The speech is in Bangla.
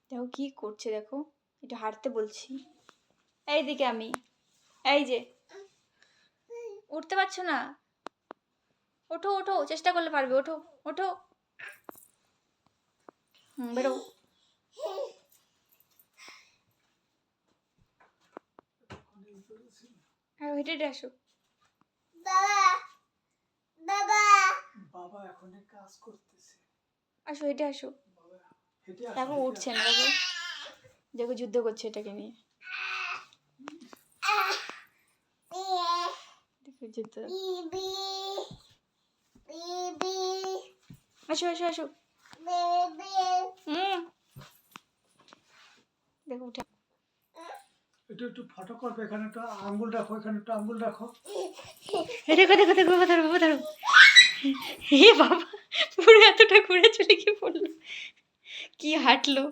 দেখো কি করছে, দেখো একটু হাঁটতে বলছি। এইদিকে আমি, এই যে উঠতে পারছো না, ওঠো ওঠো, চেষ্টা করলে পারবে, ওঠো ওঠো। বেরো। হ্যাঁ, হেঁটে হেঁটে আসো। বাবা এখন কাজ করতেছে। আসো, হেঁটে আসো। দেখো উঠছে না, দেখো দেখো যুদ্ধ করছে এটাকে নিয়ে। দেখো যুদ্ধ। আসো আসো আসো। দেখো উঠে। একটু ফটো করবে, এখানে একটা আঙ্গুল রাখো, এখানে একটা আঙ্গুল রাখো। দেখো দেখো দেখো, বাবা ধরো, বাবা ধরো। হে বাবা, পুরো এতটা ঘুরে চলে গিয়ে পড়লো, কি হাঁটলো।